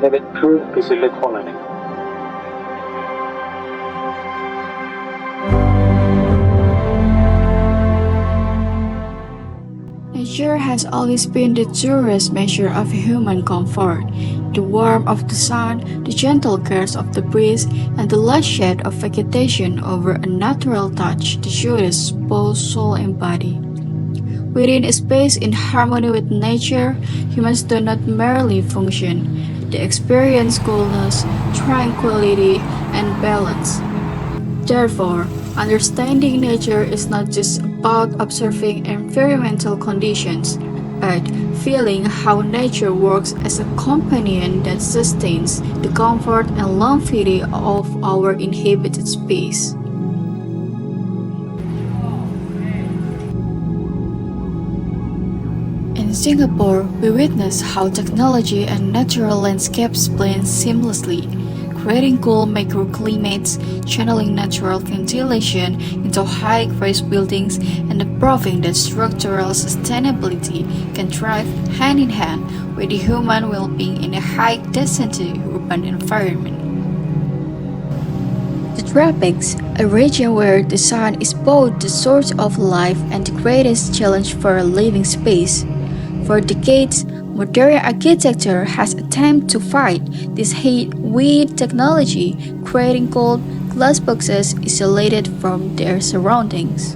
that it proved to be suited for learning. Nature has always been the truest measure of human comfort. The warmth of the sun, the gentle cares of the breeze, and the light shade of vegetation over a natural touch the surest both soul and body. Within a space in harmony with nature, humans do not merely function. They experience coolness, tranquility, and balance. Therefore, understanding nature is not just about observing environmental conditions, but feeling how nature works as a companion that sustains the comfort and longevity of our inhabited space. In Singapore, we witness how technology and natural landscapes blend seamlessly, creating cool microclimates, channeling natural ventilation into high-rise buildings, and proving that structural sustainability can thrive hand-in-hand with the human well-being in a high-density urban environment. The tropics, a region where the sun is both the source of life and the greatest challenge for a living space. For decades, modern architecture has attempted to fight this heat with technology, creating cold glass boxes isolated from their surroundings.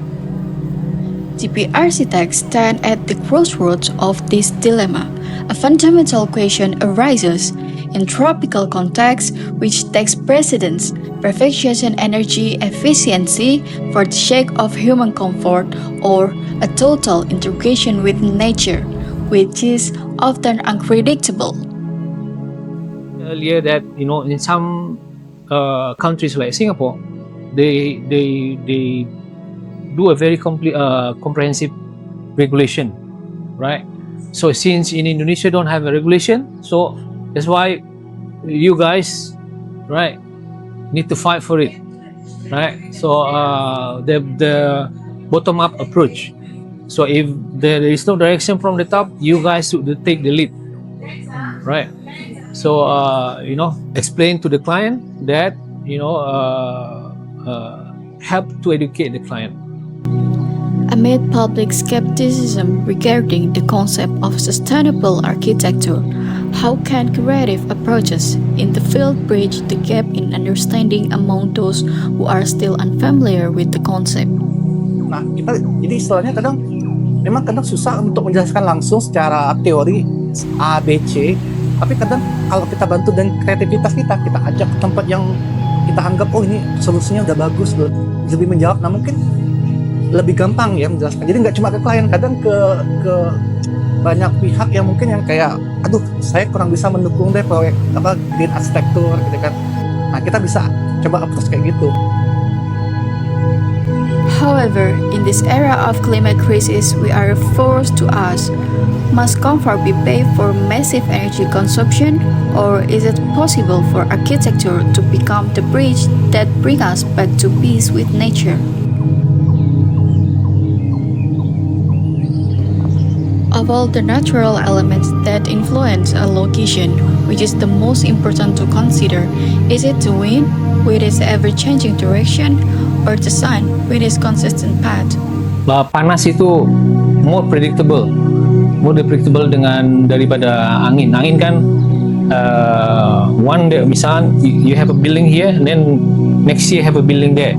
GDP Architects stand at the crossroads of this dilemma. A fundamental question arises: in tropical contexts, which takes precedence, perfection and energy efficiency for the sake of human comfort, or a total integration with nature, which is often unpredictable. Earlier that in some countries like Singapore, they do a very comprehensive regulation, right? So since in Indonesia don't have a regulation, so that's why you guys, right, need to fight for it, right? So the bottom-up approach. So if there is no direction from the top, you guys should take the lead, right? So explain to the client that help to educate the client. Amid public skepticism regarding the concept of sustainable architecture, how can creative approaches in the field bridge the gap in understanding among those who are still unfamiliar with the concept? Nah, jadi istilahnya memang kadang susah untuk menjelaskan langsung secara teori A, B, C. Tapi kadang kalau kita bantu dengan kreativitas kita ajak ke tempat yang kita anggap, oh ini solusinya udah bagus, lebih menjawab. Nah mungkin lebih gampang ya menjelaskan. Jadi nggak cuma ke klien, kadang ke banyak pihak yang mungkin yang kayak, aduh saya kurang bisa mendukung deh proyek green arsitektur gitu kan. Nah kita bisa coba approach kayak gitu. However, in this era of climate crisis, we are forced to ask, must comfort be paid for massive energy consumption, or is it possible for architecture to become the bridge that brings us back to peace with nature? Of all the natural elements that influence a location, which is the most important to consider? Is it the wind, with its ever-changing direction, or the sun, with its consistent path? Panas itu more predictable dengan daripada angin. Angin kan one day, misalnya you have a building here, and then next year have a building there.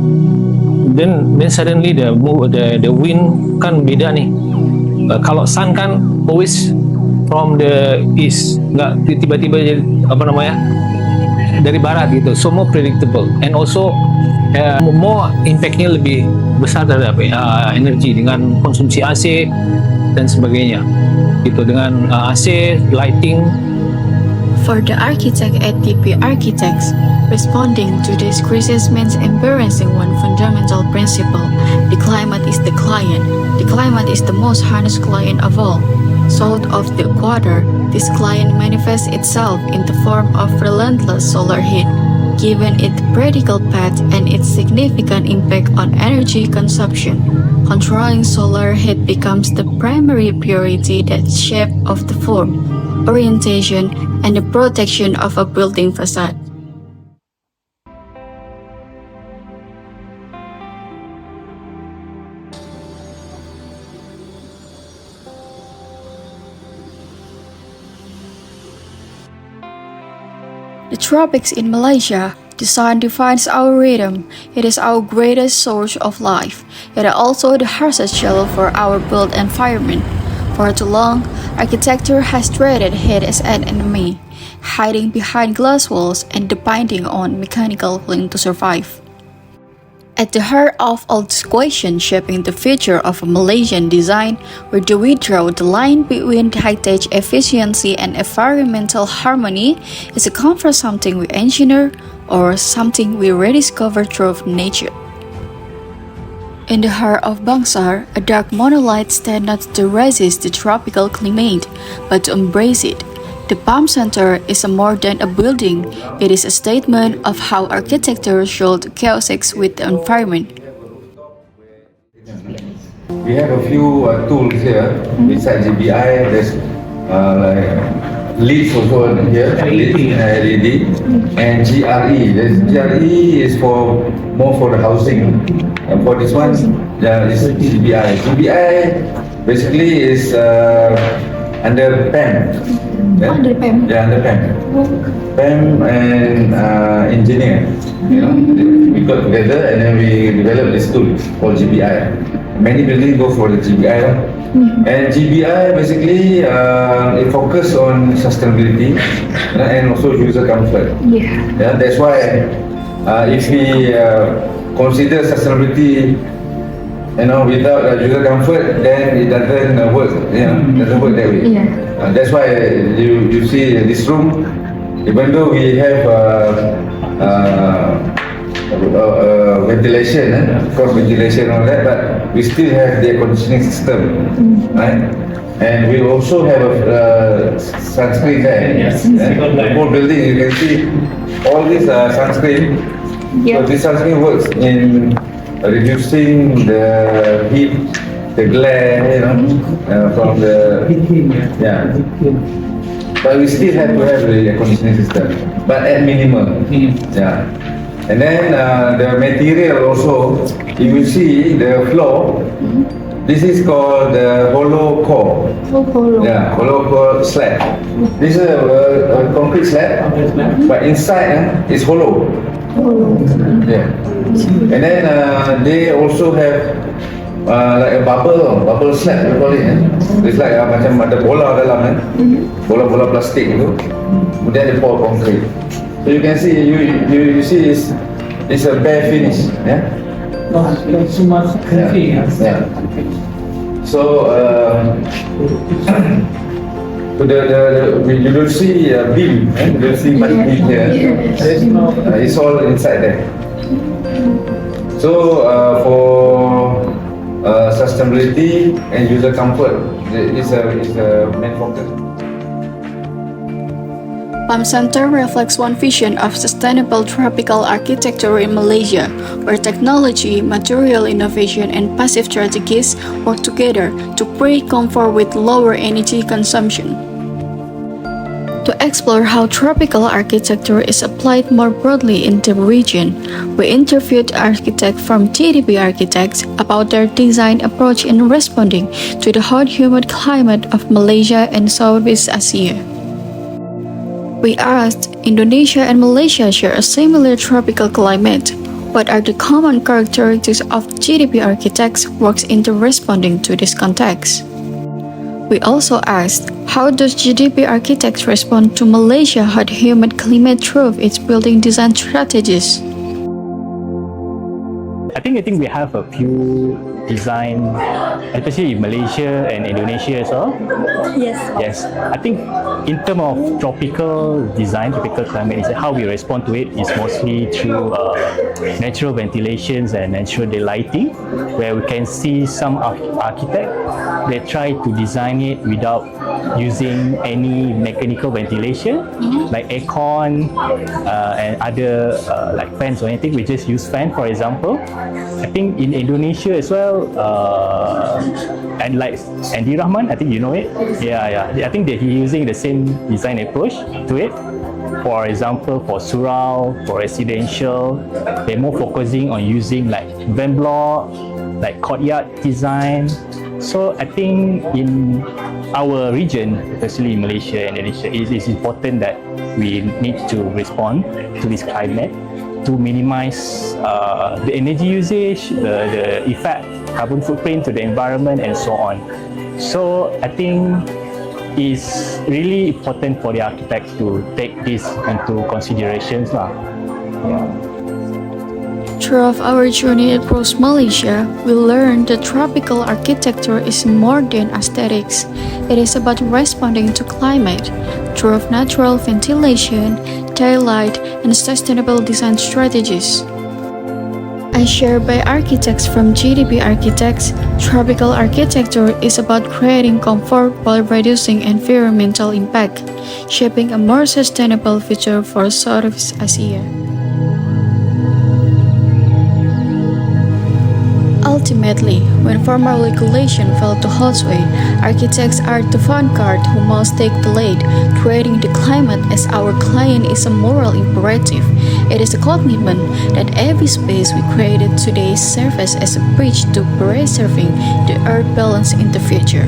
Then suddenly the wind kan beda nih. Kalau sun kan always from the east, nggak tiba-tiba jadi dari barat gitu, so more predictable and also more impactnya lebih besar terhadap energi dengan konsumsi AC dan sebagainya gitu, dengan AC, lighting. For the architect at GDP Architects, responding to this crisis means embracing one fundamental principle: the climate is the client. The climate is the most harnessed client of all. South of the equator, this client manifests itself in the form of relentless solar heat. Given its practical path and its significant impact on energy consumption, controlling solar heat becomes the primary priority that shape of the form. orientation, and the protection of a building facade. The tropics in Malaysia, the sun defines our rhythm. It is our greatest source of life. It is also the harshest shell for our built environment. For too long, architecture has treated heat as an enemy, hiding behind glass walls and depending on mechanical cooling to survive. At the heart of all this question shaping the future of a Malaysian design, where do we draw the line between high-tech efficiency and environmental harmony? Is it come from something we engineer or something we rediscover through nature? In the heart of Bangsar, a dark monolith stands not to resist the tropical climate, but to embrace it. The Palm Center is more than a building. It is a statement of how architecture should coexist with the environment. We have a few tools here. Besides GBI, there's like leads also here, LED, and GRE. GRE is more for the housing. And for this one, is GBI. GBI basically is under PEM. Under PEM? Yeah, under PEM. PEM and engineer. We got together and then we developed this tool called GBI. Many buildings go for the GBI. And GBI basically it focuses on sustainability and also user comfort. Yeah, that's why if we consider sustainability without user comfort, then it doesn't work. Doesn't work that way. That's why you see this room, even though we have ventilation, of course ventilation and all that, but we still have the air conditioning system, right? And we also have a sunscreen there. The whole building, you can see all these sunscreen. So this sunscreen works in reducing the heat, the glare, from the But we still have to have the air conditioning system, but at minimum. And then the material also. If you see the floor, this is called the hollow core. Hollow core slab. This is a concrete slab, but inside is hollow. And then they also have like a bubble slab, we call it. It's like macam ada bola dalam, bola-bola plastik itu. Kemudian dia pour concrete. So you can see, you see it's a bare finish. So you don't see beam, you don't see much beam here. It's all inside there. So for sustainability and user comfort is a main focus. Palm Center reflects one vision of sustainable tropical architecture in Malaysia, where technology, material innovation, and passive strategies work together to create comfort with lower energy consumption. To explore how tropical architecture is applied more broadly in the region, we interviewed architects from GDP Architects about their design approach in responding to the hot humid climate of Malaysia and Southeast Asia. We asked, Indonesia and Malaysia share a similar tropical climate. What are the common characteristics of GDP Architects works into responding to this context? We also asked, how does GDP Architects respond to Malaysia's hot humid climate through its building design strategies? I think we have a few design, especially in Malaysia and Indonesia as well. Yes. I think in terms of tropical design, tropical climate, is how we respond to it is mostly through natural ventilations and natural daylighting, where we can see some architect they try to design it without using any mechanical ventilation, like aircon and other like fans or anything. We just use fan, for example. I think in Indonesia as well, and like Andy Rahman, I think you know it. Yeah. I think that he's using the same design approach to it. For example, for surau, for residential, they're more focusing on using like van block, like courtyard design. So I think in our region, especially Malaysia and Indonesia, it is important that we need to respond to this climate to minimize the energy usage, the effect, carbon footprint to the environment, and so on. So I think it's really important for the architects to take this into considerations lah. Yeah. Throughout our journey across Malaysia, we learned that tropical architecture is more than aesthetics. It is about responding to climate through natural ventilation, daylight, and sustainable design strategies. As shared by architects from GDP Architects, tropical architecture is about creating comfort while reducing environmental impact, shaping a more sustainable future for Southeast Asia. Ultimately, when formal regulation failed to hold sway, architects are the vanguard who must take the lead, creating the climate as our client is a moral imperative. It is a commitment that every space we created today serves as a bridge to preserving the earth balance in the future.